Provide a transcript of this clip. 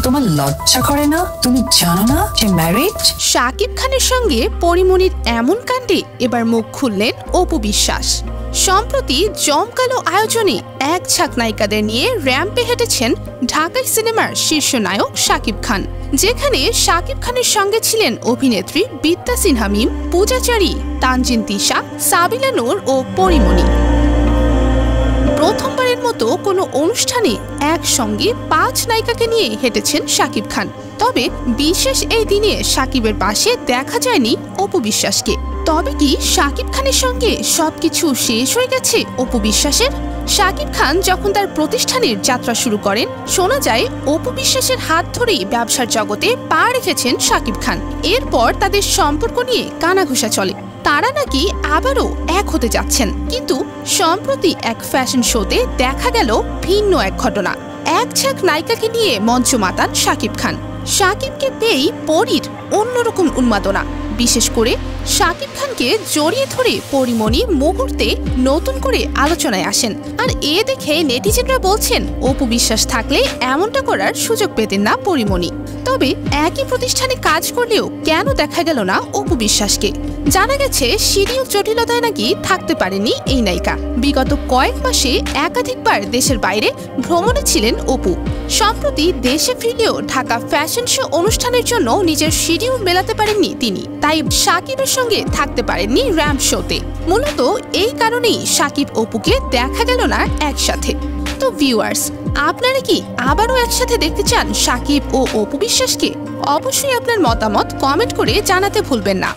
তোমার লজ্জা করে না? তুমি জানো না যে ম্যারিড? শাকিব খানের সঙ্গে পরিমণির এমন কাণ্ডে এবার মুখ খুললেন অপু বিশ্বাস। সম্প্রতি জমকালো আয়োজনে এক ঝাঁক নায়িকাদের নিয়ে র্যাম্পে হেঁটেছেন ঢাকাই সিনেমার শীর্ষ নায়ক শাকিব খান, যেখানে শাকিব খানের সঙ্গে ছিলেন অভিনেত্রী বিদ্যা সিনহা মিম, পূজাচারী, তানজিন তিশা, সাবিলা নূর ও পরিমণি। প্রথমবারের মতো কোনো অনুষ্ঠানে একসঙ্গে ৫ নায়িকাকে নিয়ে হেঁটেছেন শাকিব খান। তবে বিশেষ এই দিনে শাকিবের পাশে দেখা যায়নি অপু বিশ্বাসকে। তবে কি শাকিব খানের সঙ্গে সবকিছু শেষ হয়ে গেছে অপু বিশ্বাসের? শাকিব খান যখন তার প্রতিষ্ঠানের যাত্রা শুরু করেন, শোনা যায় অপু বিশ্বাসের হাত ধরেই ব্যবসার জগতে পা রেখেছেন শাকিব খান। এরপর তাদের সম্পর্ক নিয়ে কানাঘুষা চলে, তারা নাকি আবারও এক হতে যাচ্ছেন। কিন্তু সম্প্রতি এক ফ্যাশন শোতে দেখা গেল ভিন্ন এক ঘটনা। এক ঝাঁক নায়িকাকে নিয়ে মঞ্চ মাতান শাকিব খান। শাকিবকে পেয়েই পরীর অন্যরকম উন্মাদনা। বিশেষ করে শাকিব খানকে জড়িয়ে ধরে পরিমণি মুহূর্তে নতুন করে আলোচনায় আসেন। আর এ দেখে নেটিজেনরা বলছেন অপু বিশ্বাস থাকলে এমনটা করার সুযোগ পেতেন না পরিমণি। তবে একই প্রতিষ্ঠানে কাজ করলেও কেন দেখা গেল না অপু বিশ্বাসকে? জানা গেছে শিডিউল জটিলতায় নাকি থাকতে পারেনি এই নায়িকা। বিগত কয়েক মাসে একাধিকবার দেশের বাইরে ভ্রমণে ছিলেন অপু। সম্প্রতি দেশে ফিরলেও ঢাকা ফ্যাশন শো অনুষ্ঠানের জন্য নিজের শিডিউল মেলাতে পারেননি তিনি, তাই শাকিবের সঙ্গে থাকতে পারেননি র্যাম্প শোতে। মূলত এই কারণেই শাকিব অপুকে দেখা গেল না একসাথে। তো ভিউয়ার্স, আপনারা কি আবারও একসাথে দেখতে চান শাকিব ও অপু বিশ্বাসকে? অবশ্যই আপনার মতামত কমেন্ট করে জানাতে ভুলবেন না।